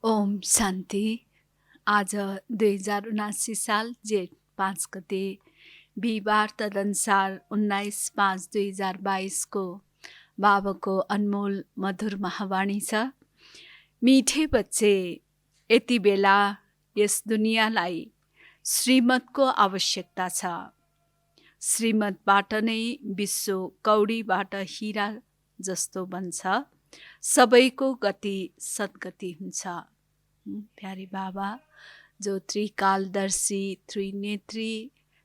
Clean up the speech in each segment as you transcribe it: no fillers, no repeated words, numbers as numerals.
ओम शान्ति। आज 2079 साल जेठ 5 गते बिहिबार तदनुसार 19/5/2022 को बाबाको अनमोल मधुर महावाणी छ। मिठे बच्चे, यति बेला यस दुनियाँलाई श्रीमतको आवश्यकता छ। श्रीमतबाट नै विश्व कौडीबाट हिरा जस्तो बन्छ। सबैको गति सद्गति हुन्छ। प्यारे बाबा जो त्रिकालदर्शी, त्रिनेत्री,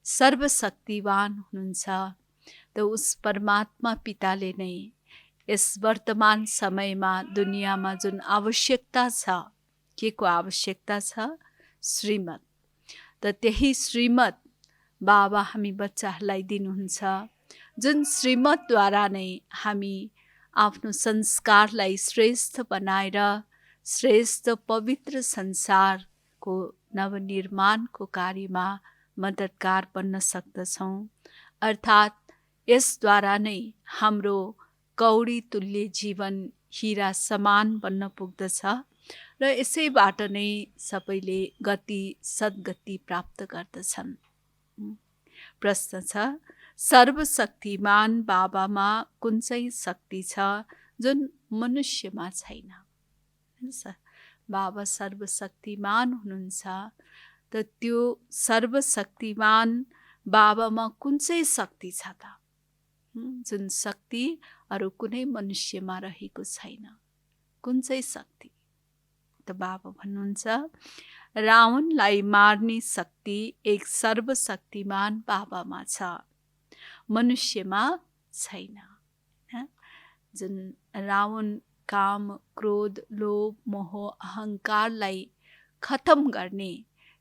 सर्वशक्तिवान हुनुहुन्छ, त उस परमात्मा पिताले नै यस वर्तमान समयमा दुनियाँमा जुन आवश्यकता छ, के को आवश्यकता छ? श्रीमत। त त्यही श्रीमत बाबा हामी बच्चाहरूलाई दिनुहुन्छ, जुन श्रीमतद्वारा नै हामी आफ्नो संस्कारलाई श्रेष्ठ बनाएर श्रेष्ठ पवित्र संसारको नवनिर्माणको कार्यमा मद्दतगार बन्न सक्दछौँ। अर्थात् यसद्वारा नै हाम्रो कौडी तुल्य जीवन हिरा समान बन्न पुग्दछ र यसैबाट नै सबैले गति सद्गति प्राप्त गर्दछन्। प्रश्न छ, सर्वशक्तिमान बाबामा कुन चाहिँ शक्ति छ जुन मनुष्यमा छैन? बाबा सर्वशक्तिमान हुनुहुन्छ, त त्यो सर्वशक्तिमान बाबामा कुन चाहिँ शक्ति छ त? जुन शक्ति अरू कुनै मनुष्यमा रहेको छैन। कुन चाहिँ शक्ति? त बाबा भन्नुहुन्छ, रावणलाई मार्ने शक्ति एक सर्वशक्तिमान बाबामा छ, मनुष्यमा छैन। जुन रावण काम, क्रोध, लोभ, मोह, अहङ्कारलाई खतम गर्ने,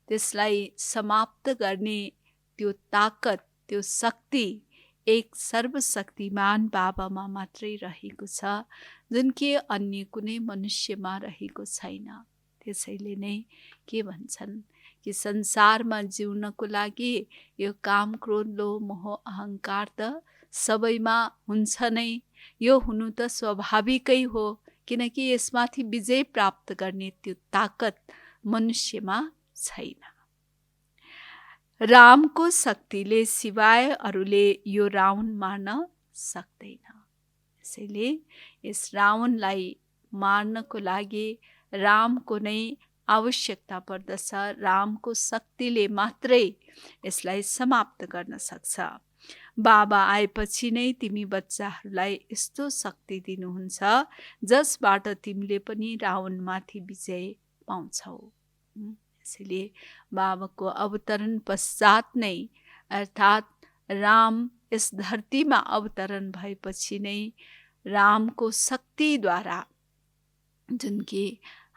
त्यसलाई समाप्त गर्ने त्यो ताकत, त्यो शक्ति एक सर्वशक्तिमान बाबामा मात्रै रहेको छ, जुन कि अन्य कुनै मनुष्यमा रहेको छैन। त्यसैले नै के भन्छन् कि संसारमा जिउनको लागि यो काम, क्रोध, लोभ, मोह, अहङ्कार त सबैमा हुन्छ नै। यो हुनु त स्वाभाविकै हो, किनकि यसमाथि विजय प्राप्त गर्ने त्यो ताकत मनुष्यमा छैन। रामको शक्तिले सिवाय अरूले यो रावण मार्न सक्दैन। त्यसैले यस रावणलाई मार्नको लागि रामको नै आवश्यकता पर्दछ। रामको शक्तिले मात्रै यसलाई समाप्त गर्न सक्छ। बाबा आएपछि नै तिमी बच्चाहरूलाई यस्तो शक्ति दिनुहुन्छ, जसबाट तिमीले पनि रावणमाथि विजय पाउँछौ। यसैले बाबाको अवतरण पश्चात नै, अर्थात् राम यस धरतीमा अवतरण भएपछि नै रामको शक्तिद्वारा, जुन कि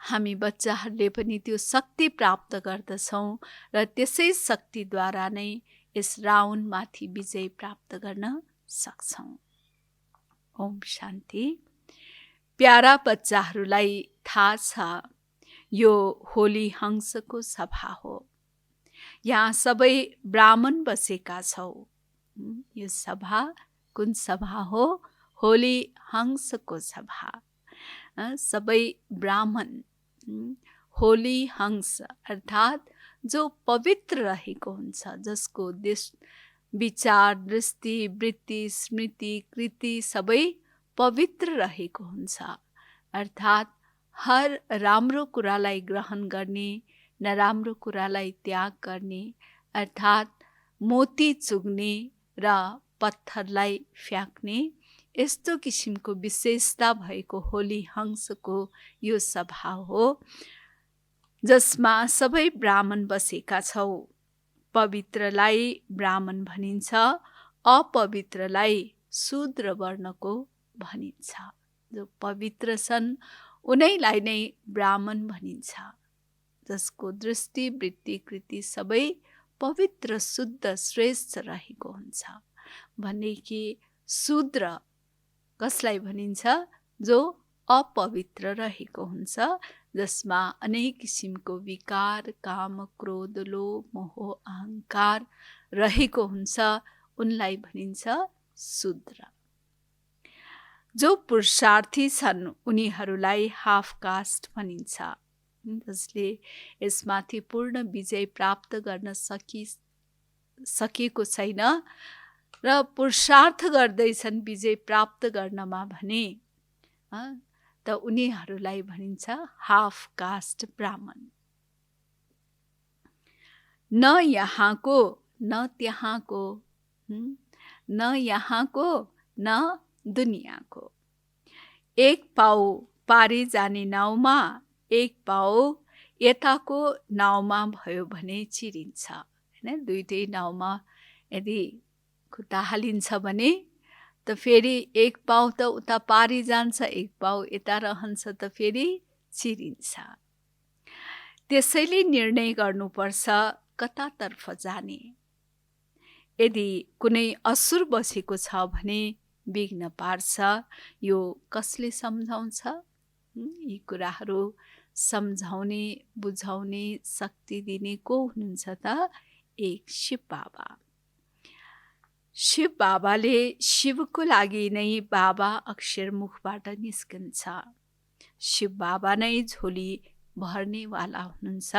हामी बच्चाहरूले पनि त्यो शक्ति प्राप्त गर्दछौँ र त्यसै शक्तिद्वारा नै यस रावणमाथि विजय प्राप्त गर्न सक्छौँ। ओम शान्ति। प्यारा बच्चाहरूलाई थाहा छ, यो होली हंसको सभा हो। यहाँ सबै ब्राह्मण बसेका छौ। यो सभा कुन सभा हो? होली हंसको सभा। सबै ब्राह्मण, होली हंस अर्थात् जो पवित्र रहेको हुन्छ, जसको विचार, दृष्टि, वृत्ति, स्मृति, कृति सबै पवित्र रहेको हुन्छ। अर्थात् हर राम्रो कुरालाई ग्रहण गर्ने, नराम्रो कुरालाई त्याग गर्ने, अर्थात् मोती चुग्ने र पत्थरलाई फ्याँक्ने, यस्तो किसिमको विशेषता भएको होली हंसको यो सभा हो, जसमा सबै ब्राह्मण बसेका छौ। पवित्रलाई ब्राह्मण भनिन्छ, अपवित्रलाई शूद्र वर्णको भनिन्छ। जो पवित्र छन् उनैलाई नै ब्राह्मण भनिन्छ, जसको दृष्टि, वृत्ति, कृति सबै पवित्र, शुद्ध, श्रेष्ठ रहेको हुन्छ। भने कि शूद्र कसलाई भनिन्छ? जो अपवित्र रहेको हुन्छ, जसमा अनेक किसिमको विकार, काम, क्रोध, लोभ, मोह, अहङ्कार रहेको हुन्छ, उनलाई भनिन्छ शूद्र। जो पुरुषार्थी छन् उनीहरूलाई हाफ कास्ट भनिन्छ। जसले यसमाथि पूर्ण विजय प्राप्त गर्न सकेको छैन र पुरुषार्थ गर्दैछन् विजय प्राप्त गर्नमा भने त उनीहरूलाई भनिन्छ हाफ कास्ट ब्राह्मण। न यहाँको न त्यहाँको, न यहाँको न दुनियाँको, एक पाउ पारी जाने नाउँमा एक पाउ यताको नाउँमा भयो भने चिरिन्छ हैन। दुईटै नाउँमा यदि खुट्टा हालिन्छ भने त फेरि एक पाउ त उता पारी जान्छ, एक पाउ यता रहन्छ त फेरि चिरिन्छ। त्यसैले निर्णय गर्नुपर्छ कतातर्फ जाने। यदि कुनै असुर बसेको छ भने विघ्न पार्छ, यो कसले सम्झाउँछ? यी कुराहरू सम्झाउने बुझाउने शक्ति दिने को हुनुहुन्छ त? एक शिव बाबा। शिव बाबाले शिवको लागि नै बाबा अक्षर मुखबाट निस्कन्छ। शिव बाबा नै झोली भर्नेवाला हुनुहुन्छ।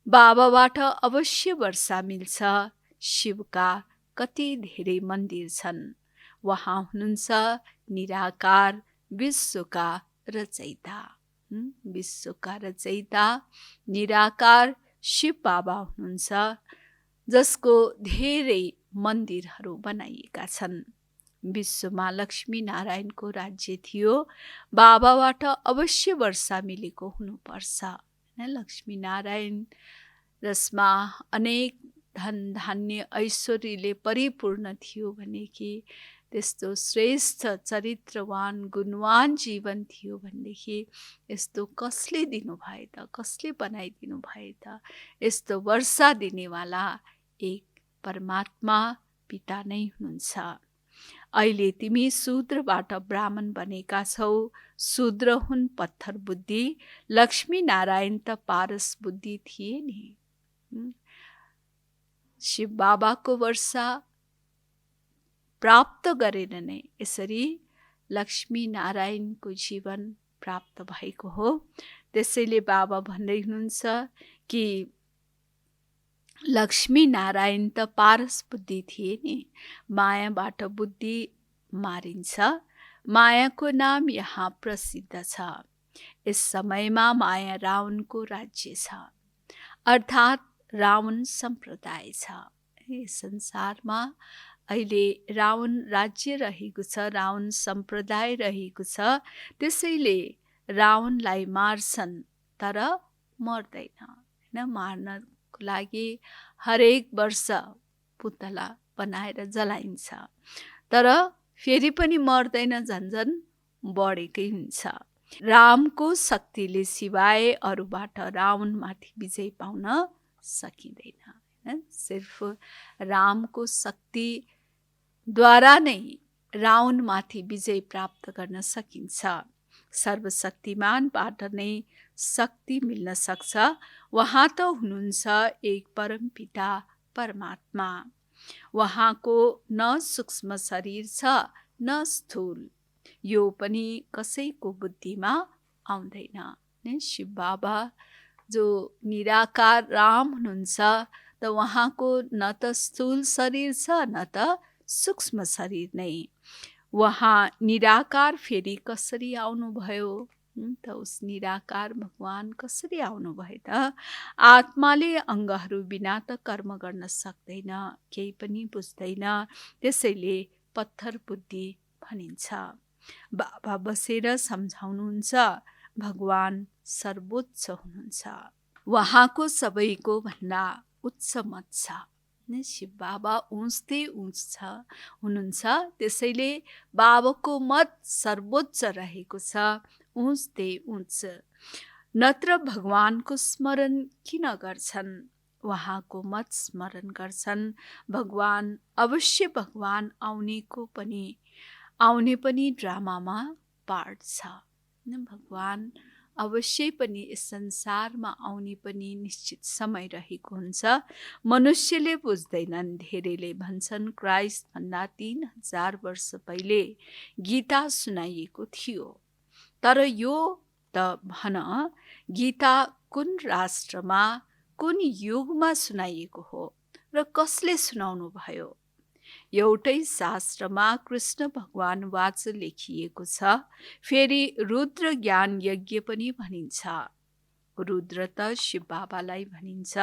बाबाबाट अवश्य वर्षा मिल्छ। शिवका कति धेरै मन्दिर छन्। उहाँ हुनुहुन्छ निराकार विश्वका रचयिता। विश्वका रचयिता निराकार शिव बाबा हुनुहुन्छ, जसको धेरै मन्दिरहरू बनाइएका छन्। विश्वमा लक्ष्मी नारायणको राज्य थियो। बाबाबाट अवश्य वर्षा मिलेको हुनुपर्छ। लक्ष्मी नारायण जसमा अनेक धन धान्य ऐश्वर्यले परिपूर्ण थियो भने कि त्यस्तो श्रेष्ठ चरित्रवान गुणवान जीवन थियो भनेदेखि यस्तो कसले दिनुभए त? कसले बनाइदिनु भए त? यस्तो वर्षा दिनेवाला एक परमात्मा पिता नै हुनुहुन्छ। अहिले तिमी शूद्रबाट ब्राह्मण बनेका छौ। शूद्र हुन् पत्थर बुद्धि, लक्ष्मी नारायण त पारस बुद्धि थिए नि। शिव बाबाको वर्षा प्राप्त गरेर नै यसरी लक्ष्मी नारायणको जीवन प्राप्त भएको हो। त्यसैले बाबा भन्दै हुनुहुन्छ कि लक्ष्मी नारायण त पारस बुद्धि थिए नि। मायाबाट बुद्धि मारिन्छ। मायाको नाम यहाँ प्रसिद्ध छ। यस समयमा माया रावणको राज्य छ, अर्थात् रावण सम्प्रदाय छ। यस संसारमा अहिले रावण राज्य रहेको छ, रावण सम्प्रदाय रहेको छ। त्यसैले रावणलाई मार्छन् तर मर्दैन हैन। मार्नको लागि हरेक वर्ष पुतला बनाएर जलाइन्छ, तर फेरि पनि मर्दैन, झन्झन बढेकै हुन्छ। रामको शक्तिले सिवाय अरूबाट रावणमाथि विजय पाउन सकिँदैन। सिर्फ रामको शक्तिद्वारा नै रावणमाथि विजय प्राप्त गर्न सकिन्छ। सर्वशक्तिमानबाट नै शक्ति मिल्न सक्छ। उहाँ त हुनुहुन्छ एक परमपिता परमात्मा। उहाँको न सूक्ष्म शरीर छ न स्थूल। यो पनि कसैको बुद्धिमा आउँदैन। शिव बाबा जो निराकार राम हुनुहुन्छ त उहाँको न त स्थूल शरीर छ न त सूक्ष्म शरीर नै। उहाँ निराकार फेरि कसरी आउनुभयो त? उस निराकार भगवान कसरी आउनुभयो त? आत्माले अङ्गहरू बिना त कर्म गर्न सक्दैन, केही पनि बुझ्दैन। त्यसैले पत्थर बुद्धि भनिन्छ। बाबा बसेर सम्झाउनुहुन्छ भगवान सर्वोच्च हुनुहुन्छ। उहाँको सबैको भन्दा उच्च मत छ। शिव बाबा उच्चै उच्च हुनुहुन्छ। त्यसैले बाबाको मत सर्वोच्च रहेको छ, उच्चै उच्च। नत्र भगवानको स्मरण किन गर्छन्? उहाँको मत स्मरण गर्छन्। भगवान अवश्य भगवान आउने पनि ड्रामामा पार्ट छ। भगवान अवश्य पनि यस संसारमा आउने पनि निश्चित समय रहेको हुन्छ। मनुष्यले बुझ्दैनन्। धेरैले भन्छन् क्राइस्ट भन्दा 3000 वर्ष पहिले गीता सुनाइएको थियो, तर यो त भन, गीता कुन राष्ट्रमा कुन युगमा सुनाइएको हो र कसले सुनाउनु भयो? एउटै शास्त्रमा कृष्ण भगवान वाच लेखिएको छ। फेरि रुद्र ज्ञान यज्ञ पनि भनिन्छ। रुद्र त शिव बाबालाई भनिन्छ,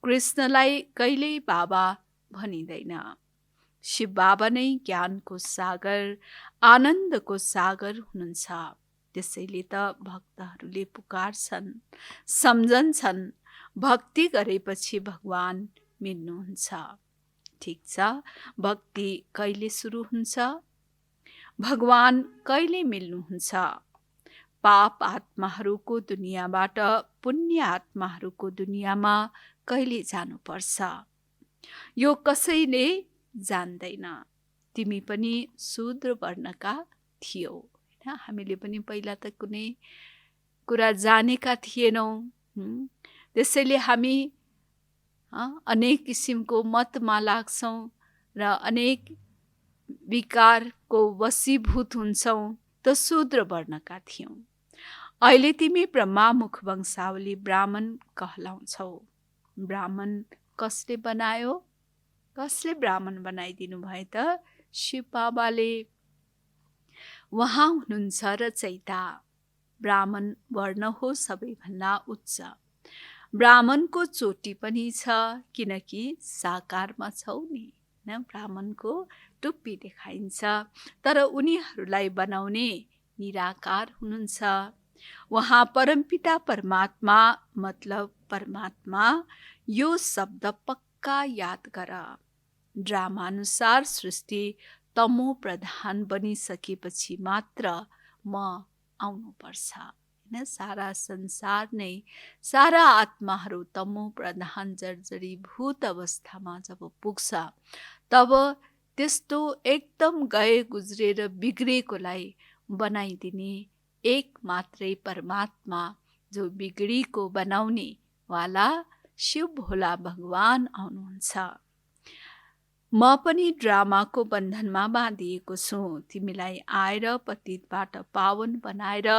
कृष्णलाई कहिल्यै बाबा भनिँदैन। शिव बाबा नै ज्ञानको सागर, आनन्दको सागर हुनुहुन्छ। त्यसैले त भक्तहरूले पुकार्छन्, सम्झन्छन्, भक्ति गरेपछि भगवान मिल्नुहुन्छ। ठिक छ, भक्ति कहिले सुरु हुन्छ? भगवान कहिले मिल्नुहुन्छ? पाप आत्माहरूको दुनियाँबाट पुण्य आत्माहरूको दुनियाँमा कहिले जानुपर्छ? यो कसैले जान्दैन। तिमी पनि शूद्र वर्णका थियौ, हैन? हामीले पनि पहिला त कुनै कुरा जानेका थिएनौँ। त्यसैले हामी अनेक किसिमको मतमा लाग्छौँ र अनेक विकारको वशीभूत हुन्छौँ। त शूद्र वर्णका थियौँ। अहिले तिमी ब्रह्मामुख वंशावली ब्राह्मण कहलाउँछौ। ब्राह्मण कसले बनायो? कसले ब्राह्मण बनाइदिनु भयो त? शिव बाबाले। उहाँ हुनुहुन्छ रचयिता। ब्राह्मण वर्ण हो सबैभन्दा उच्च। ब्राह्मणको चोटी पनि छ, किनकि साकारमा छौ नि, ब्राह्मणको टुप्पी देखाइन्छ, तर उनीहरूलाई बनाउने निराकार हुनुहुन्छ। उहाँ परमपिता परमात्मा, मतलब परमात्मा। यो शब्द पक्का याद गर। ड्रामानुसार सृष्टि तमो प्रधान बनिसकेपछि मात्र म आउनुपर्छ। सारा संसार नै, सारा आत्माहरू तमो प्रधान जर्जरीभूत अवस्थामा जब पुग्छ, तब त्यस्तो एकदम गए गुज्रेर बिग्रेकोलाई बनाइदिने एक मात्रै परमात्मा, जो बिगडीको बनाउने वाला शिव भोला भगवान आउनुहुन्छ। म पनि ड्रामाको बन्धनमा बाँधिएको छु। तिमीलाई आएर पतितबाट पावन बनाएर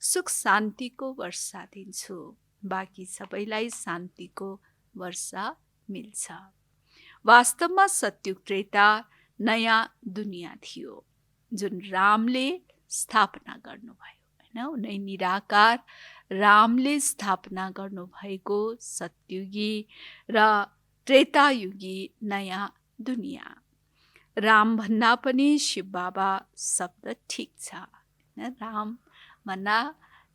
सुख शान्तिको वर्षा दिन्छु। बाँकी सबैलाई शान्तिको वर्षा मिल्छ। वास्तवमा सत्युग त्रेता नयाँ दुनियाँ थियो, जुन रामले स्थापना गर्नुभयो, हैन? उनै निराकार रामले स्थापना गर्नुभएको सत्युगी र त्रेतायुगी नयाँ दुनियाँ। राम भन्दा पनि शिव बाबा शब्द ठिक छ। राम भन्दा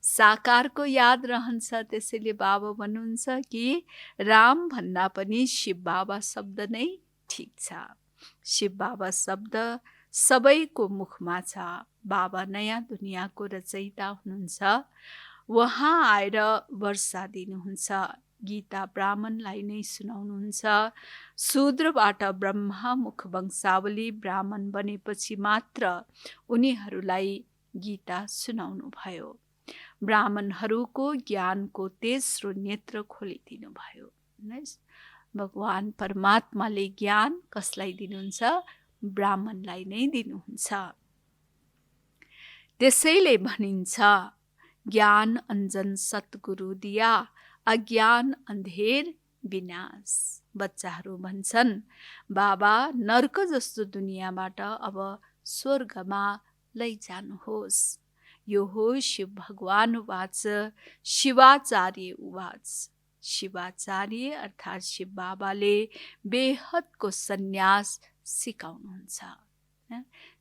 साकारको याद रहन्छ, त्यसैले बाबा भन्नुहुन्छ कि राम भन्दा पनि शिव बाबा शब्द नै ठिक छ। शिव बाबा शब्द सबैको मुखमा छ। बाबा नयाँ दुनियाँको रचयिता हुनुहुन्छ। उहाँ आएर वर्षा दिनुहुन्छ। गीता ब्राह्मणलाई नै सुनाउनुहुन्छ। शूद्रबाट ब्रह्मामुख वंशावली ब्राह्मण बनेपछि मात्र उनीहरूलाई गीता सुनाउनु भयो। ब्राह्मणहरूको ज्ञानको तेस्रो नेत्र खोलिदिनु भयो। भगवान परमात्माले ज्ञान कसलाई दिनुहुन्छ? ब्राह्मणलाई नै दिनुहुन्छ। त्यसैले भनिन्छ, ज्ञान अंजन सतगुरु दिया, अज्ञान अन्धेर विनाश। बच्चाहरू भन्छन्, बाबा नर्क जस्तो दुनियाँबाट अब स्वर्गमा लैजानुहोस्। यो हो शिव भगवान उवाच, शिवाचार्य उवाच। शिवाचार्य अर्थात् शिव बाबाले बेहदको सन्यास सिकाउनुहुन्छ।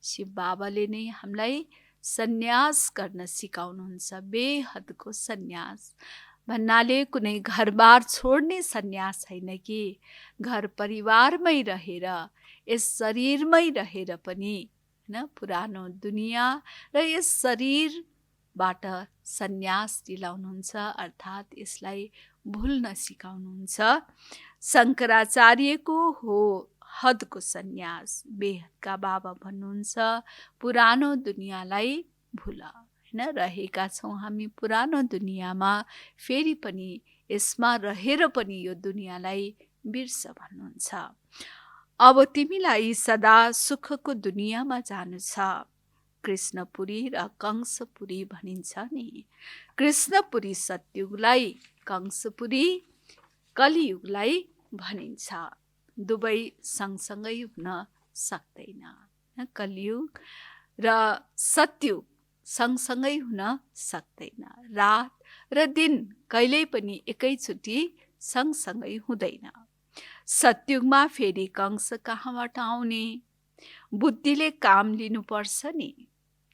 शिव बाबाले नै हामीलाई सन्यास गर्न सिकाउनुहुन्छ। बेहदको सन्यास भन्नाले कुनै घरबार छोड्ने सन्यास होइन कि घर परिवारमै रहेर, यस शरीरमै रहेर पनि, हैन, पुरानो दुनियाँ र यस शरीरबाट सन्यास दिलाउनुहुन्छ, अर्थात् यसलाई भुल्न सिकाउनुहुन्छ। शङ्कराचार्यको हो हदको सन्यास। बेहदका बाबा भन्नुहुन्छ, पुरानो दुनियाँलाई भुल। रहेका छौँ हामी पुरानो दुनियाँमा, फेरि पनि यसमा रहेर पनि यो दुनियाँलाई बिर्स भन्नुहुन्छ। अब तिमीलाई सदा सुखको दुनियाँमा जानु छ। कृष्णपुरी र कंसपुरी भनिन्छ नि। कृष्णपुरी सतयुगलाई, कंसपुरी कलियुगलाई भनिन्छ। दुवै सँगसँगै हुन सक्दैन। कलियुग र सतयुग सँगसँगै हुन सक्दैन। रात र दिन कहिल्यै पनि एकैचोटि सँगसँगै हुँदैन। सतयुगमा फेरि कंस कहाँबाट आउने? बुद्धिले काम लिनुपर्छ नि,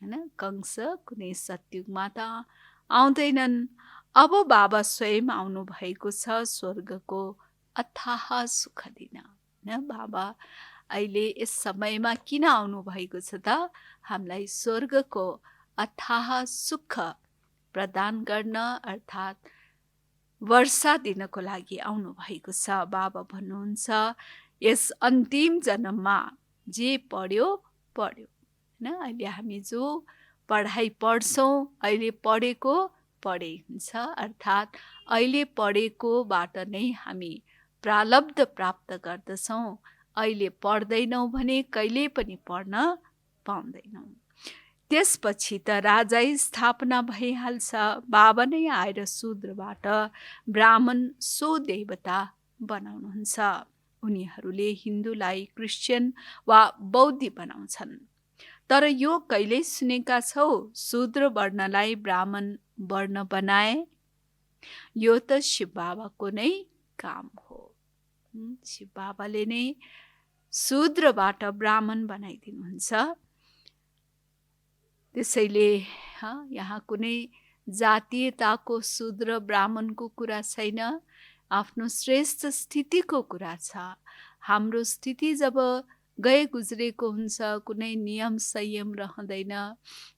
हैन? कंस कुनै सतयुगमा त आउँदैनन्। अब बाबा स्वयं आउनु भएको छ स्वर्गको अथाह सुख दिन। बाबा अहिले यस समयमा किन आउनु भएको छ त? हामीलाई स्वर्गको अथाह सुख प्रदान गर्न, अर्थात् वर्षा दिनको लागि आउनु भएको छ। बाबा भन्नुहुन्छ यस अन्तिम जन्ममा जे पढ्यो पढ्यो, हैन? अहिले हामी जो पढाइ पढ्छौँ, अहिले पढेको पढे हुन्छ, अर्थात् अहिले पढेकोबाट नै हामी प्रारब्ध प्राप्त गर्दछौँ। अहिले पढ्दैनौँ भने कहिले पनि पढ्न पाउँदैनौँ। त्यसपछि त राजा स्थापना भइहाल्छ। बाबा नै आएर शूद्रबाट ब्राह्मण सो देवता बनाउनुहुन्छ। उनीहरूले हिन्दूलाई क्रिस्चियन वा बौद्ध बनाउँछन्। तर यो कहिल्यै सुनेका छौ शूद्र वर्णलाई ब्राह्मण वर्ण बनाए? यो त शिव बाबाको नै काम हो। शिव बाबाले नै शूद्रबाट ब्राह्मण बनाइदिनुहुन्छ। त्यसैले यहाँ कुनै जातीयताको शूद्र ब्राह्मणको कुरा छैन। आफ्नो श्रेष्ठ स्थितिको कुरा छ। हाम्रो स्थिति जब गए गुज्रेको हुन्छ, कुनै नियम संयम रहँदैन,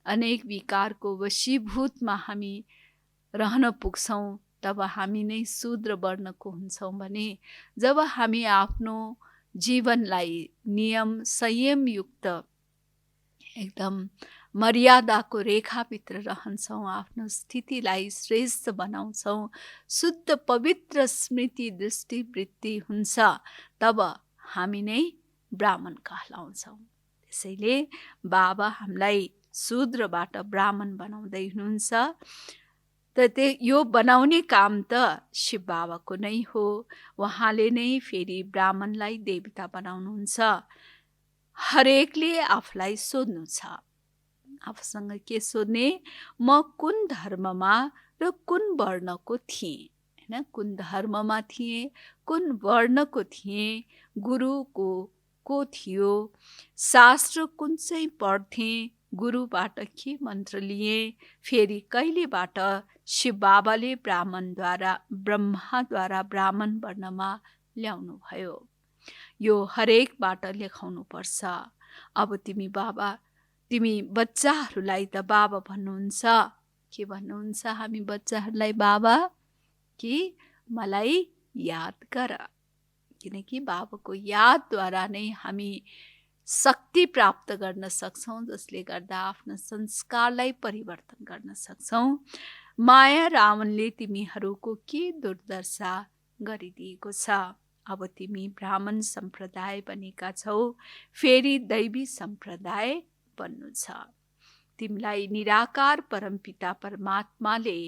अनेक विकारको वशीभूतमा हामी रहन पुग्छौँ, तब हामी नै शूद्र वर्णको हुन्छौँ भने जब हामी आफ्नो जीवनलाई नियम संयमयुक्त एकदम मर्यादाको रेखाभित्र रहन्छौँ, आफ्नो स्थितिलाई श्रेष्ठ बनाउँछौँ, शुद्ध पवित्र स्मृति दृष्टिवृत्ति हुन्छ, तब हामी नै ब्राह्मण कहलाउँछौँ। त्यसैले बाबा हामीलाई शूद्रबाट ब्राह्मण बनाउँदै हुनुहुन्छ। त यो बनाउने काम त शिव बाबाको नै हो। उहाँले नै फेरि ब्राह्मणलाई देवता बनाउनुहुन्छ। हरेकले आफूलाई सोध्नु छ। आफूसँग के सोध्ने? म कुन धर्ममा र कुन वर्णको थिएँ, हैन? कुन धर्ममा थिएँ, कुन वर्णको थिएँ, गुरुको को थियो, शास्त्र कुन चाहिँ पढ्थेँ, गुरुबाट के मन्त्र लिएँ, फेरि कहिलेबाट शिव बाबाले ब्रह्माद्वारा ब्राह्मण वर्णमा ल्याउनु भयो। यो हरेकबाट लेखाउनु पर्छ। अब तिमी बच्चाहरूलाई त बाबा भन्नुहुन्छ। के भन्नुहुन्छ हामी बच्चाहरूलाई? बाबा कि मलाई याद गर। किनकि बाबाको यादद्वारा नै हामी शक्ति प्राप्त गर्न सक्छौँ, जसले गर्दा आफ्नो संस्कारलाई परिवर्तन गर्न सक्छौँ। माया रावणले तिमीहरूको के दुर्दशा गरिदिएको छ? अब तिमी ब्राह्मण सम्प्रदाय बनेका छौ, फेरि दैवी सम्प्रदाय बन्नु छ। तिमीलाई निराकार परमपिता परमात्माले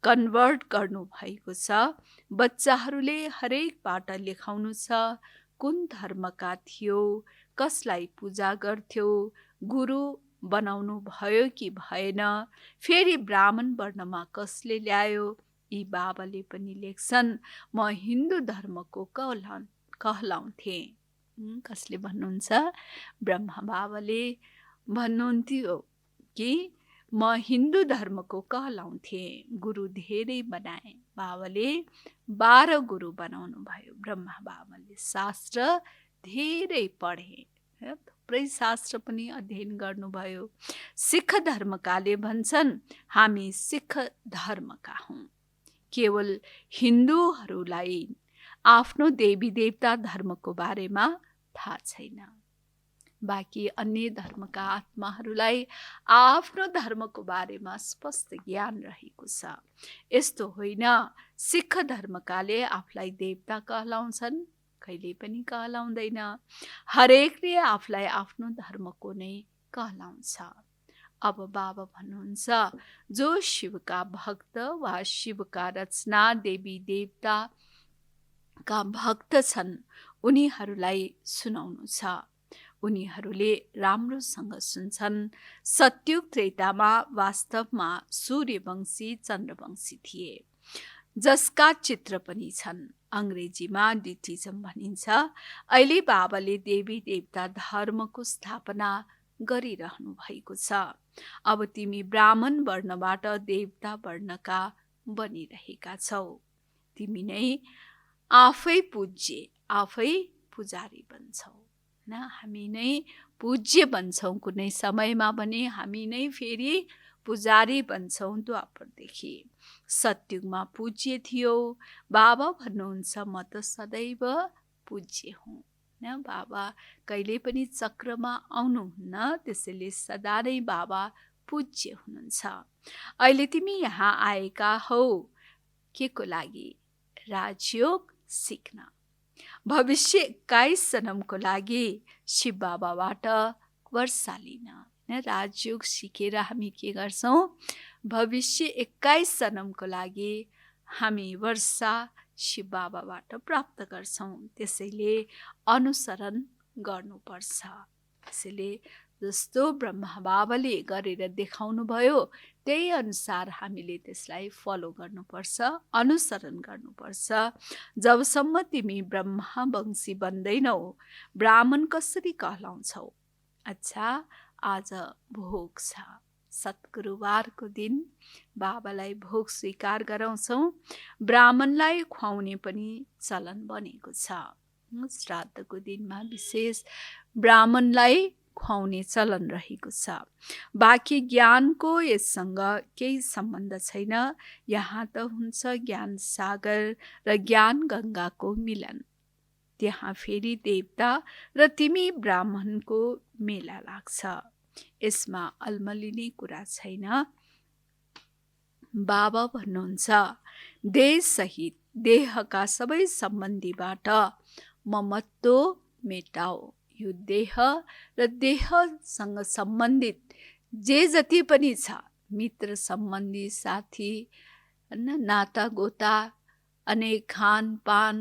कन्भर्ट गर्नु भएको छ। बच्चाहरूले हरेकबाट लेखाउनु छ। कुन धर्मका थियो, कसलाई पूजा गर्थ्यो, गुरु बनाउनु भयो कि भएन, फेरि ब्राह्मण वर्णमा कसले ल्यायो, यी बाबाले पनि लेख्छन्। म हिन्दू धर्मको कहलाउँथे। कसले भन्नुहुन्छ? ब्रह्मा बाबाले भन्नुहुन्थ्यो कि म हिन्दू धर्मको कहलाउँथे, गुरु धेरै बनाए। बाबाले 12 गुरु बनाउनु भयो। ब्रह्मा बाबाले शास्त्र धेरै पढे, थुप्रै शास्त्र पनि अध्ययन गर्नुभयो। सिख धर्मकाले भन्छन् हामी सिख धर्मका हौँ। केवल हिन्दूहरूलाई आफ्नो देवी देवता धर्मको बारेमा थाहा छैन। बाँकी अन्य धर्मका आत्माहरूलाई आफ्नो धर्मको बारेमा स्पष्ट ज्ञान रहेको छ। यस्तो होइन सिख धर्मकाले आफूलाई देवता कहलाउँछन्, कहिले पनि कहलाउँदैन। हरेकले आफूलाई आफ्नो धर्मको नै कहलाउँछ। अब बाबा भन्नुहुन्छ, जो शिवका भक्त वा शिवका रचना देवी देवताका भक्त छन् उनीहरूलाई सुनाउनु छ। उनीहरूले राम्रोसँग सुन्छन्। सत्युग त्रेतामा वास्तवमा सूर्यवंशी चन्द्रवंशी थिए, जसका चित्र पनि छन्। अङ्ग्रेजीमा डिटिजम भनिन्छ। अहिले बाबाले देवी देवता धर्मको स्थापना गरिरहनु भएको छ। अब तिमी ब्राह्मण वर्णबाट देवता वर्णका बनिरहेका छौ। तिमी नै आफै पूज्य, आफै पुजारी बन्छौ। न हामी नै पूज्य बन्छौँ कुनै समयमा भने हामी नै फेरि पुजारी बन्छौँ। द्वापरदेखि सत्युगमा पूज्य थियो। बाबा भन्नुहुन्छ, म त सदैव पूज्य हुँ। न बाबा कहिले पनि चक्रमा आउनुहुन्न, त्यसैले सदा नै बाबा पूज्य हुनुहुन्छ। अहिले तिमी यहाँ आएका हौ के को लागि? राजयोग सिक्न। भविष्य 21 जन्मको लागि शिव बाबाबाट वर्षा लिन। राजयोग सिकेर हामी के गर्छौँ? भविष्य 21 जन्मको लागि हामी वर्षा शिव बाबाबाट प्राप्त गर्छौँ। त्यसैले अनुसरण गर्नुपर्छ। त्यसैले जस्तो ब्रह्मा बाबाले गरेर देखाउनु भयो त्यही अनुसार हामीले त्यसलाई फलो गर्नुपर्छ, अनुसरण गर्नुपर्छ। जबसम्म तिमी ब्रह्मा वंशी बन्दैनौ, ब्राह्मण कसरी कहलाउँछौ? अच्छा, आज भोग छ, सत्गुरुवारको दिन बाबालाई भोग स्वीकार गराउँछौँ। ब्राह्मणलाई खुवाउने पनि चलन बनेको छ। श्राद्धको दिनमा विशेष ब्राह्मणलाई खुवाउने चलन रहेको छ। बाँकी ज्ञानको यससँग केही सम्बन्ध छैन। यहाँ त हुन्छ ज्ञान सागर र ज्ञान गङ्गाको मिलन। त्यहाँ फेरि देवता र तिमी ब्राह्मणको मेला लाग्छ। यसमा अलमलिने कुरा छैन। बाबा भन्नुहुन्छ, देहसहित देहका सबै सम्बन्धीबाट ममत्व मेटाओ। यो देह र देहसँग सम्बन्धित जे जति पनि छ, मित्र सम्बन्धी साथी नाता गोता, अनेक खानपान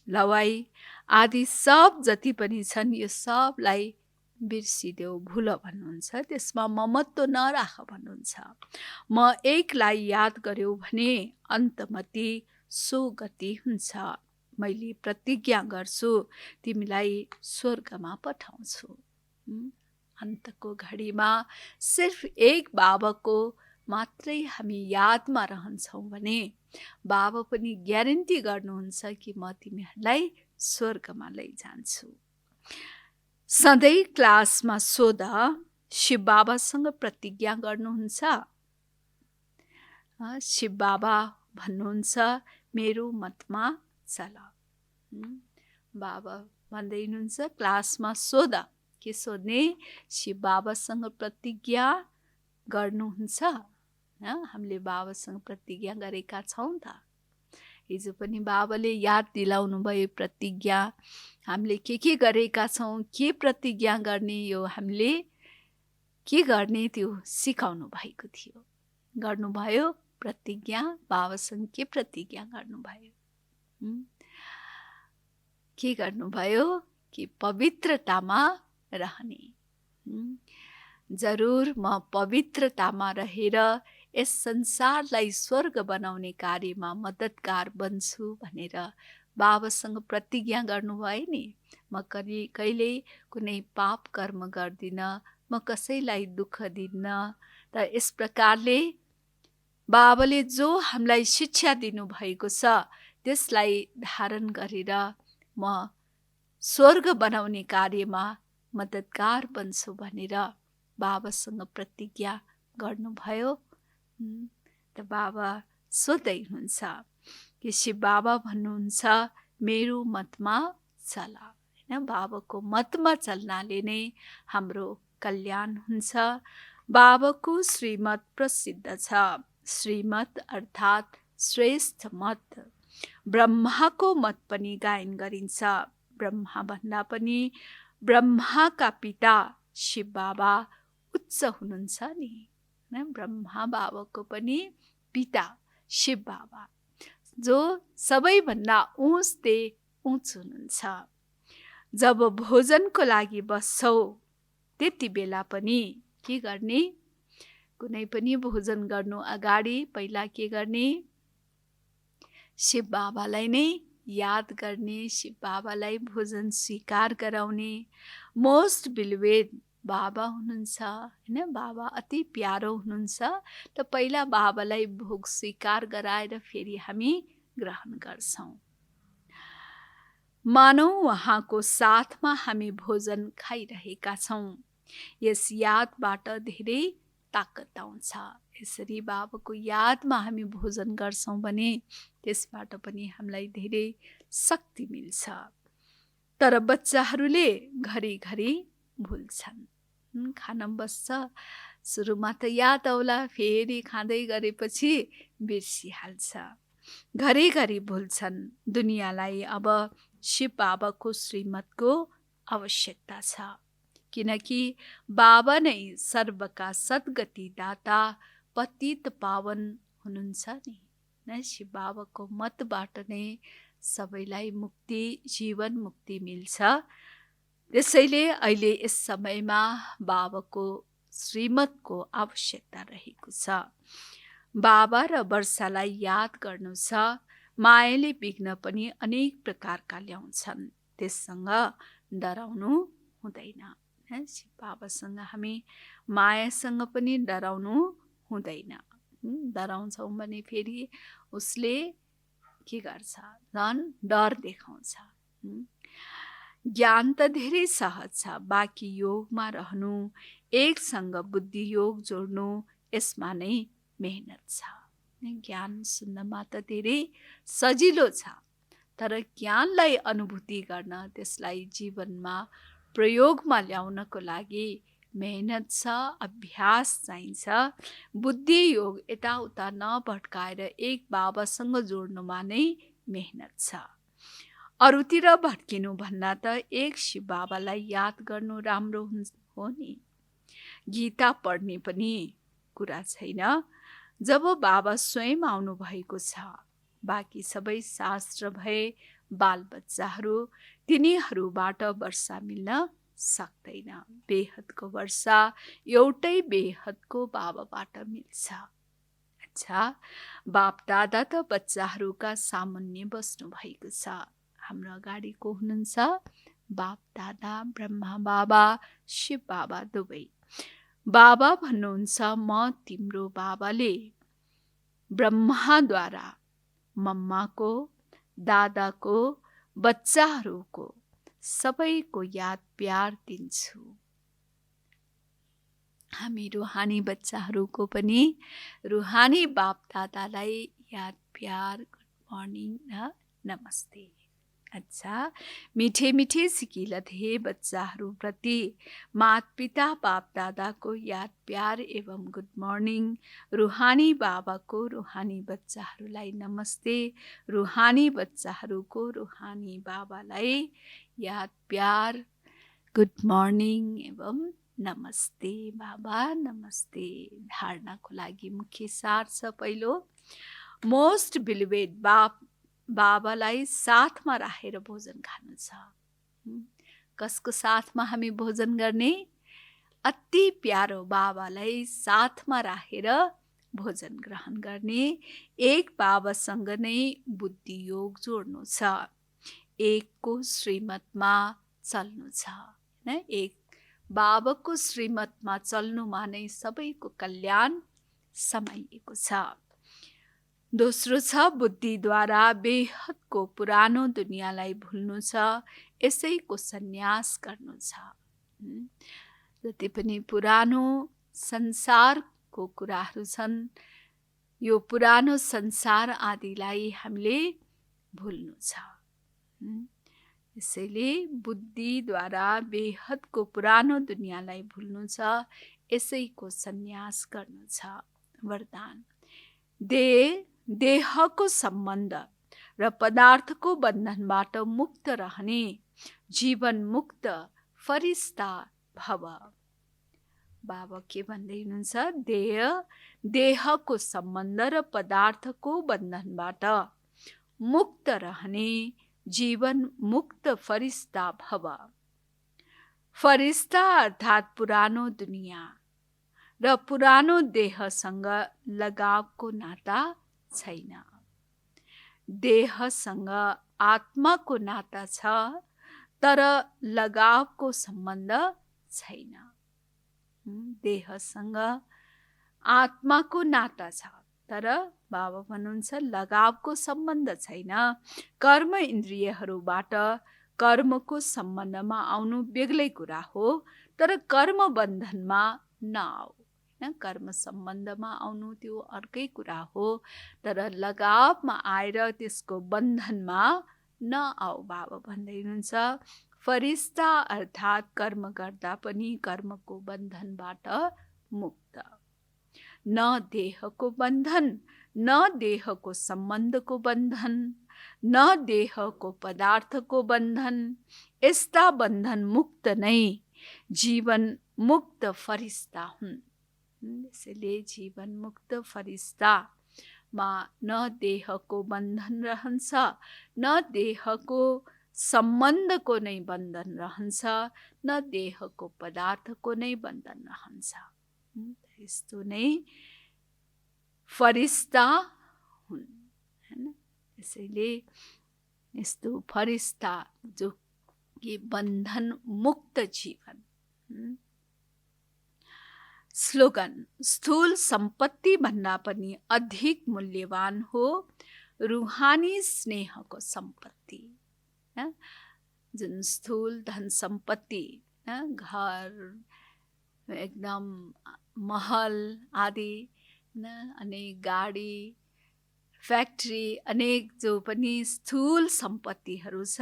लवाई आदि सब जति पनि छन्, यो सबलाई बिर्सिदेऊ, भुल भन्नुहुन्छ। त्यसमा ममत्व नराख भन्नुहुन्छ। म एकलाई याद गर्यो भने अन्तमति सुगति हुन्छ। मैले प्रतिज्ञा गर्छु तिमीलाई स्वर्गमा पठाउँछु। अन्तको घडीमा सिर्फ एक बाबाको मात्रै हामी यादमा रहन्छौँ भने बाबा पनि ग्यारेन्टी गर्नुहुन्छ कि म तिमीहरूलाई स्वर्गमा लैजान्छु। सधैँ क्लासमा सोध, शिव बाबासँग प्रतिज्ञा गर्नुहुन्छ? शिव बाबा भन्नुहुन्छ, मेरो मतमा चल। बाबा भन्दै हुनुहुन्छ क्लासमा सोध। के सोध्ने? शिव बाबासँग प्रतिज्ञा गर्नुहुन्छ? हामीले बाबासँग प्रतिज्ञा गरेका छौँ त। हिजो पनि बाबाले याद दिलाउनु भयो प्रतिज्ञा हामीले के गरेका छौँ, के प्रतिज्ञा गर्ने, यो हामीले के गर्ने त्यो सिकाउनु भएको थियो। गर्नुभयो प्रतिज्ञा? बाबासँग के प्रतिज्ञा गर्नुभयो? के गर्नुभयो? कि पवित्रतामा रहने। जरुर म पवित्रतामा रहेर यस संसारलाई स्वर्ग बनाउने कार्यमा मद्दतगार बन्छु भनेर बाबासँग प्रतिज्ञा गर्नुभयो नि। म कहिले कुनै पाप कर्म गर्दिनँ, म कसैलाई दुःख दिन्न। र यस प्रकारले बाबाले जो हामीलाई शिक्षा दिनुभएको छ त्यसलाई धारण गरेर म स्वर्ग बनाउने कार्यमा मद्दतगार बन्छु भनेर बाबासँग प्रतिज्ञा गर्नुभयो। त बाबा सोध्दै हुन्छ कि शिव बाबा भन्नुहुन्छ, मेरो मतमा चल। होइन, बाबाको मतमा चल्नाले नै हाम्रो कल्याण हुन्छ। बाबाको श्रीमत प्रसिद्ध छ। श्रीमत अर्थात् श्रेष्ठ मत। ब्रह्माको मत पनि गायन गरिन्छ। ब्रह्मा भन्दा पनि ब्रह्माका पिता शिव बाबा उच्च हुनुहुन्छ नि, ब्रह्मा बाबाको पनि पिता शिव बाबा, जो सबैभन्दा उच्चते उच्च हुनुहुन्छ। जब भोजनको लागि बस्छौ त्यति बेला पनि के गर्ने? कुनै पनि भोजन गर्नु अगाडि पहिला के गर्ने? शिव बाबालाई नै याद गर्ने, शिव बाबालाई भोजन स्वीकार गराउने। मोस्ट बिलिभेड बाबा हुनुहुन्छ हैन, बाबा अति प्यारो हुनुहुन्छ। त पहिला बाबालाई भोग स्वीकार गराएर फेरि हामी ग्रहण गर्छौँ। मानौ उहाँको साथमा हामी भोजन खाइरहेका छौँ। यस यादबाट धेरै ताकत आउँछ। यसरी बाबाको यादमा हामी भोजन गर्छौँ भने त्यसबाट पनि हामीलाई धेरै शक्ति मिल्छ। तर बच्चाहरूले घरिघरि भुल्छन्। खान बस्छ, सुरुमा त याद आउला, फेरि खाँदै गरेपछि बिर्सिहाल्छ। घरिघरि भुल्छन्। दुनियाँलाई अब शिव बाबाको श्रीमतको आवश्यकता छ, किनकि बाबा नै सर्वका सद्गति दाता पतित पावन हुनुहुन्छ नि। शिव बाबाको मतबाट नै सबैलाई मुक्ति, जीवन मुक्ति मिल्छ। त्यसैले अहिले यस समयमा बाबाको श्रीमतको आवश्यकता रहेको छ। बाबा र वर्षालाई याद गर्नु छ। मायाले विघ्न पनि अनेक प्रकारका ल्याउँछन्, त्यससँग डराउनु हुँदैन। शिव बाबासँग हामी मायासँग पनि डराउनु हुँदैन। डराउँछौँ भने फेरि उसले के गर्छ? झन् डर देखाउँछ। ज्ञान त धेरै सहज छ, बाँकी योगमा रहनु, एकसँग बुद्धि योग जोड्नु, यसमा नै मेहनत छ। ज्ञान सुन्नमा त धेरै सजिलो छ, तर ज्ञानलाई अनुभूति गर्न, त्यसलाई जीवनमा प्रयोगमा ल्याउनको लागि मेहनत छ, अभ्यास चाहिन्छ। बुद्धि योग यताउता नभट्काएर एक बाबासँग जोड्नुमा नै मेहनत छ। अरूतिर भट्किनु भन्दा त एक शिव बाबालाई याद गर्नु राम्रो हो नि। गीता पढ्ने पनि कुरा छैन, जब बाबा स्वयं आउनु भएको छ। बाँकी सबै शास्त्र भए बालबच्चाहरू, तिनीहरूबाट वर्षा मिल्न सक्दैन। बेहदको वर्षा एउटै बेहदको बाबाबाट मिल्छ। अच्छा, बाप दादा त बच्चाहरूका सामुन्ने बस्नु भएको छ। हाम्रो अगाडि को हुनुहुन्छ? बाप दादा, ब्रह्मा बाबा, शिव बाबा दुवै। बाबा भन्नुहुन्छ, म तिम्रो बाबाले ब्रह्माद्वारा मम्माको, दादाको, बच्चाहरूको सबैको याद प्यार दिन्छु। हामी रुहानी बच्चाहरूको पनि रुहानी बाप दादालाई याद प्यार, गुड मर्निङ र नमस्ते। अच्छा, मिठे मिठे सिकिलथे बच्चाहरूप्रति मात पिता बाप दादाको याद प्यार एवं गुड मर्निङ। रुहानी बाबाको रुहानी बच्चाहरूलाई नमस्ते। रुहानी बच्चाहरूको रुहानी बाबालाई याद प्यार, गुड मर्निङ एवं नमस्ते। बाबा नमस्ते। धारणाको लागि मुख्य सार छ। पहिलो, मोस्ट बिलिभेड बाबालाई साथमा राखेर भोजन खानु छ। कसको साथमा हामी भोजन गर्ने? अति प्यारो बाबालाई साथमा राखेर भोजन ग्रहण गर्ने। एक बाबासँग नै बुद्धि योग जोड्नु छ, एकको श्रीमतमा चल्नु छ। एक बाबाको श्रीमतमा चल्नुमा नै सबैको कल्याण समाइएको छ। दोस्रो छ, बुद्धिद्वारा बेहदको पुरानो दुनियाँलाई भुल्नु छ, यसैको सन्यास गर्नु छ। जति पनि पुरानो संसारको कुराहरू छन्, यो पुरानो संसार आदिलाई हामीले भुल्नु छ। यसैले बुद्धिद्वारा बेहदको पुरानो दुनियाँलाई भुल्नु छ, यसैको सन्यास गर्नु छ। वरदान, देहको सम्बन्ध र पदार्थको बन्धनबाट मुक्त रहने जीवन मुक्त फरिस्ता भव। बाबा के भन्दै हुनुहुन्छ, देहको सम्बन्ध र पदार्थको बन्धनबाट मुक्त रहने जीवन मुक्त फरिस्ता भव। फरिस्ता अर्थात् पुरानो दुनियाँ र पुरानो देहसँग लगावको नाता छैन। देहसँग आत्माको नाता छ, तर लगावको सम्बन्ध छैन। देहसँग आत्माको नाता छ, तर बाबा भन्नुहुन्छ लगावको सम्बन्ध छैन। कर्म इन्द्रियहरूबाट कर्मको सम्बन्धमा आउनु बेग्लै कुरा हो, तर कर्म बन्धनमा नआऊ। कर्म सम्बन्धमा आउनु त्यो अर्कै कुरा हो, तर लगावमा आएर त्यसको बन्धनमा नआऊ। बाबा भन्दै हुनुहुन्छ फरिस्ता अर्थात् कर्म गर्दा पनि कर्मको बन्धनबाट मुक्त। न देहको बन्धन, न देहको सम्बन्धको बन्धन, न देहको पदार्थको बन्धन। यस्ता बन्धन मुक्त नै जीवन मुक्त फरिस्ता हुन्। त्यसैले जीवन मुक्त फरिस्तामा न देहको बन्धन रहन्छ, न देहको सम्बन्धको नै बन्धन रहन्छ, न देहको पदार्थको नै बन्धन रहन्छ। यस्तो नै फरिस्ता हुन्, हैन? त्यसैले यस्तो फरिस्ता जो कि बन्धन मुक्त जीवन। स्लोगन, स्थूल सम्पत्ति भन्दा पनि अधिक मूल्यवान हो रुहानी स्नेहको सम्पत्ति। जुन स्थूल धन सम्पत्ति, घर, एकदम महल आदि, अनेक गाडी, फ्याक्ट्री, अनेक जो पनि स्थूल सम्पत्तिहरू छ,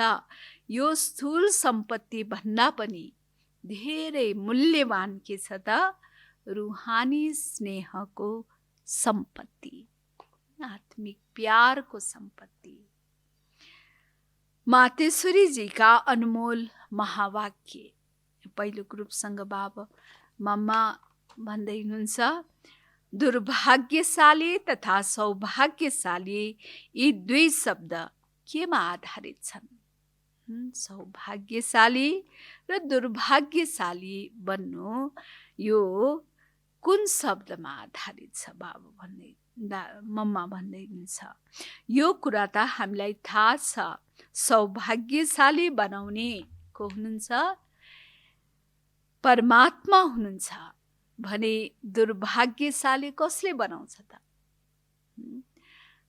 यो स्थूल सम्पत्ति भन्दा पनि धेरै मूल्यवान के छ त? रुहानी स्नेहको सम्पत्ति, आत्मिक प्यारको सम्पत्ति। मातेश्वरी जी का अनमोल महावाक्य। पहिलो ग्रुपसँग बाबा मम्मा भन्दै हुनुहुन्छ, दुर्भाग्यशाली तथा सौभाग्यशाली यी दुई शब्द केमा आधारित छन्? सौभाग्यशाली र दुर्भाग्यशाली बन्नु यो कुन शब्दमा आधारित छ? बाबा भन्दै मम्मा भन्दै हुनुहुन्छ, यो कुरा त हामीलाई थाहा छ। सौभाग्यशाली बनाउने को हुनुहुन्छ? परमात्मा हुनुहुन्छ भने दुर्भाग्यशाली कसले बनाउँछ त?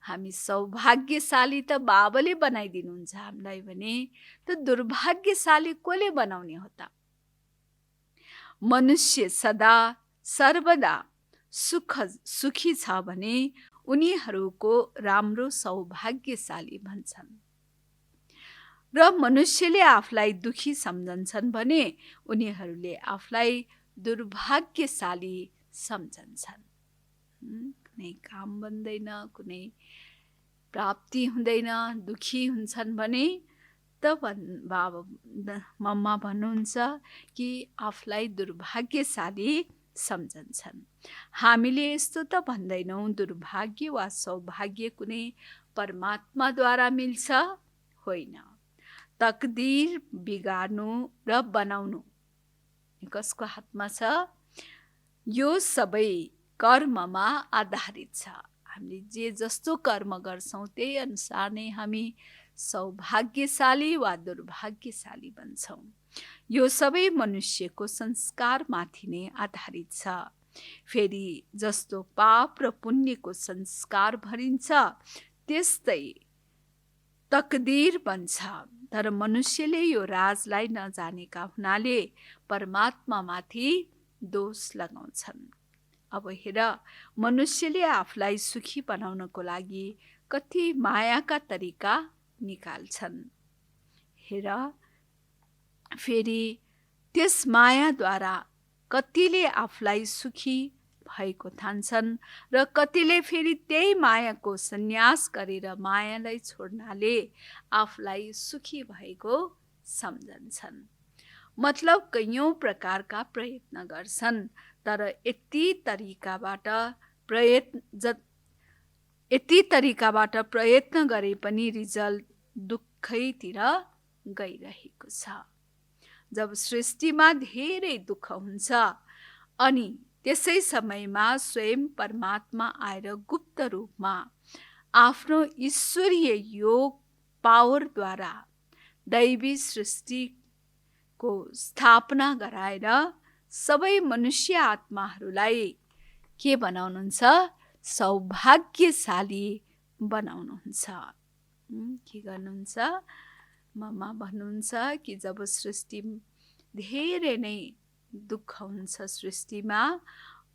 हामी सौभाग्यशाली त बाबाले बनाइदिनुहुन्छ हामीलाई भने, त दुर्भाग्यशाली कसले बनाउने हो त? मनुष्य सदा सर्वदा सुखी छ भने उनीहरूको राम्रो सौभाग्यशाली भन्छन्, र मनुष्यले आफूलाई दुखी सम्झन्छन् भने उनीहरूले आफूलाई दुर्भाग्यशाली सम्झन्छन्। कुनै काम बन्दैन, कुनै प्राप्ति हुँदैन, दुखी हुन्छन् भने त बाबा मम्मा भन्नुहुन्छ कि आफूलाई दुर्भाग्यशाली सम्झन्छन्। हामीले यस्तो त भन्दैनौँ दुर्भाग्य वा सौभाग्य कुनै परमात्माद्वारा मिल्छ, होइन। तकदीर बिगार्नु र बनाउनु कसको हातमा छ? यो सबै कर्ममा आधारित छ। हामीले जे जस्तो कर्म गर्छौँ त्यही अनुसार नै हामी सौभाग्यशाली वा दुर्भाग्यशाली बन्छौँ। यो सबै मनुष्यको संस्कारमाथि नै आधारित छ। फेरि जस्तो पाप र पुण्यको संस्कार भरिन्छ त्यस्तै तकदीर बन्छ। तर मनुष्यले यो राजलाई नजानेका हुनाले परमात्मामाथि दोष लगाउँछन्। अब हेर, मनुष्यले आफूलाई सुखी बनाउनको लागि कति मायाका तरिका निकाल्छन्। हेर, फेरि त्यस मायाद्वारा कतिले आफूलाई सुखी भएको ठान्छन् र कतिले फेरि त्यही मायाको सन्यास गरेर मायालाई छोड्नाले आफूलाई सुखी भएको सम्झन्छन्। मतलब कैयौं प्रकारका प्रयत्न गर्छन् तर यति तरिकाबाट प्रयत्न गरे पनि रिजल्ट दुःखैतिर गइरहेको छ। जब सृष्टिमा धेरै दुःख हुन्छ अनि त्यसै समयमा स्वयं परमात्मा आएर गुप्त रूपमा आफ्नो ईश्वरीय योग पावरद्वारा दैवी सृष्टिको स्थापना गराएर सबै मनुष्य आत्माहरूलाई के बनाउनुहुन्छ? सौभाग्यशाली बनाउनुहुन्छ। के गर्नुहुन्छ? ममा भन्नुहुन्छ कि जब सृष्टि धेरै नै दुःख हुन्छ सृष्टिमा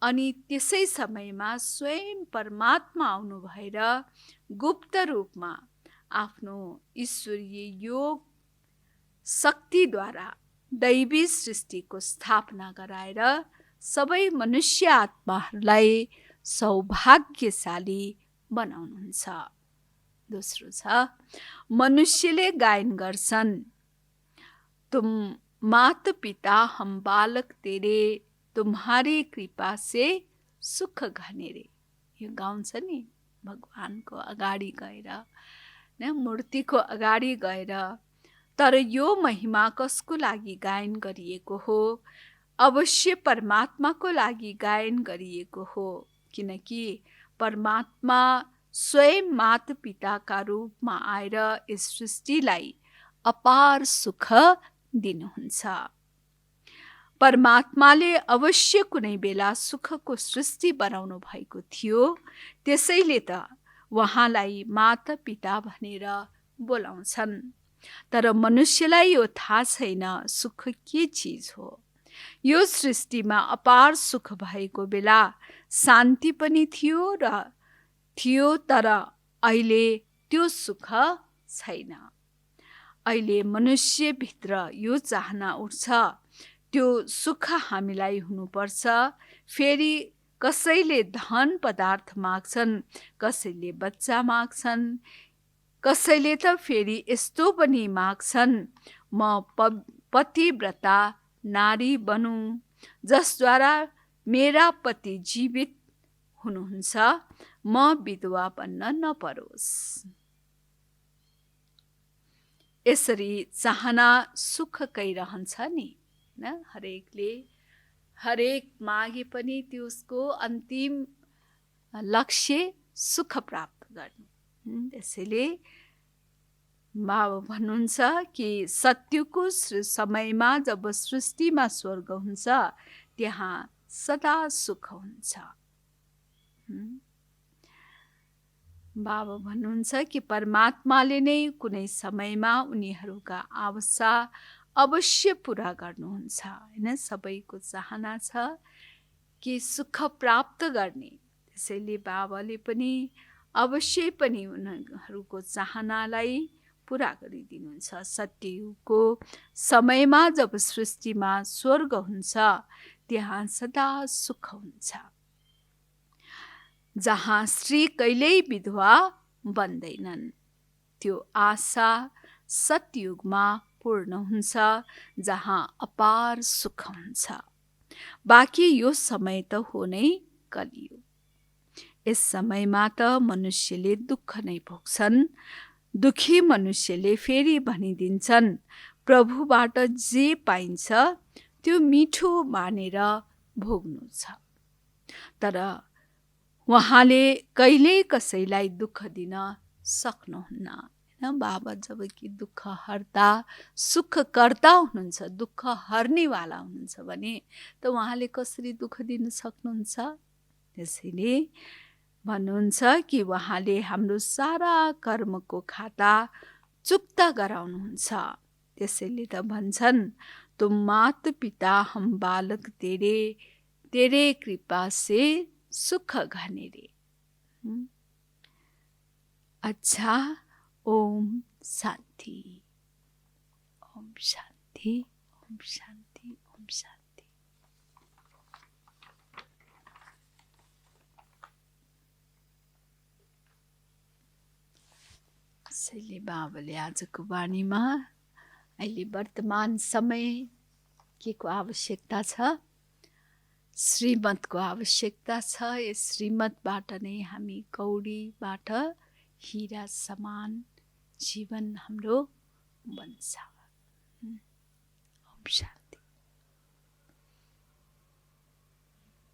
अनि त्यसै समयमा स्वयं परमात्मा आउनु भएर गुप्त रूपमा आफ्नो ईश्वरीय योग शक्तिद्वारा दैवी सृष्टिको स्थापना गराएर सबै मनुष्य आत्माहरूलाई सौभाग्यशाली बनाउनुहुन्छ। दोस्रो छ, मनुष्यले गायन गर्छन्, तुम माता पिता हम बालक तेरे, तुम्हारी कृपा से सुख घने रे। यो गाउँछ नि भगवानको अगाडि गएर, मूर्तिको अगाडि गएर। तर यो महिमा कसको लागि गायन गरिएको हो? अवश्य परमात्माको लागि गायन गरिएको हो, किनकि परमात्मा स्वयं माता पिताका रूपमा आएर यस सृष्टिलाई अपार सुख दिनुहुन्छ। परमात्माले अवश्य कुनै बेला सुखको सृष्टि बनाउनु भएको थियो, त्यसैले त उहाँलाई माता पिता भनेर बोलाउँछन्। तर मनुष्यलाई यो थाहा छैन सुख के चिज हो। यो सृष्टिमा अपार सुख भएको बेला शान्ति पनि थियो, तर अहिले त्यो सुख छैन। अहिले मनुष्यभित्र यो चाहना उठ्छ, त्यो सुख हामीलाई हुनुपर्छ। फेरि कसैले धन पदार्थ माग्छन्, कसैले बच्चा माग्छन्, कसैले त फेरि यस्तो पनि माग्छन्, म पतिव्रता नारी बनूं, जसद्वारा मेरा पति जीवित हुनुहुन्छ, म विधवा बन्न नपरोस्। यसरी चाहना सुखकै रहन्छ नि, हरेकले हरेक मागे पनि त्यसको अन्तिम लक्ष्य सुख प्राप्त गर्नु। त्यसैले बाबा भन्नुहुन्छ कि सत्यको समयमा जब सृष्टिमा स्वर्ग हुन्छ त्यहाँ सदा सुख हुन्छ। बाबा भन्नुहुन्छ कि परमात्माले नै कुनै समयमा उनीहरूका आवश्यकता अवश्य पुरा गर्नुहुन्छ। हैन, सबैको चाहना छ कि सुख प्राप्त गर्ने, त्यसैले बाबाले पनि अवश्य पनि उनीहरूको चाहनालाई पुरा गरिदिनुहुन्छ। सत्ययुगको समयमा जब सृष्टिमा स्वर्ग हुन्छ त्यहाँ सदा सुख हुन्छ, जहाँ स्त्री कहिल्यै विधवा बन्दैनन्। त्यो आशा सत्ययुगमा पूर्ण हुन्छ, जहाँ अपार सुख हुन्छ। बाँकी यो समय त हो नै कलियुग। यस समयमा त मनुष्यले दुःख नै भोग्छन्। दुखी मनुष्यले फेरि भनिदिन्छन्, प्रभुबाट जे पाइन्छ त्यो मिठो मानेर भोग्नु छ। तर उहाँले कहिल्यै कसैलाई दुःख दिन सक्नुहुन्न। बाबा जबकि दुःख हर्ता सुखकर्ता हुनुहुन्छ, दुःख हर्नेवाला हुनुहुन्छ भने त उहाँले कसरी दुःख दिन सक्नुहुन्छ? त्यसैले भन्नुहुन्छ कि उहाँले हाम्रो सारा कर्मको खाता चुक्ता गराउनुहुन्छ। त्यसैले त भन्छन्, तुम माता पिता हम बालक तेरे, तेरे कृपा से सुख घने रे। अच्छा, ओम शांति, ओम शांति, ओम शांति, ओम शांति। त्यसैले बाबाले आजको वाणीमा अहिले वर्तमान समय के को आवश्यकता छ? श्रीमतको आवश्यकता छ। यस श्रीमतबाट नै हामी कौडीबाट हिरा समान जीवन हाम्रो बन्छ। ओम शान्ति।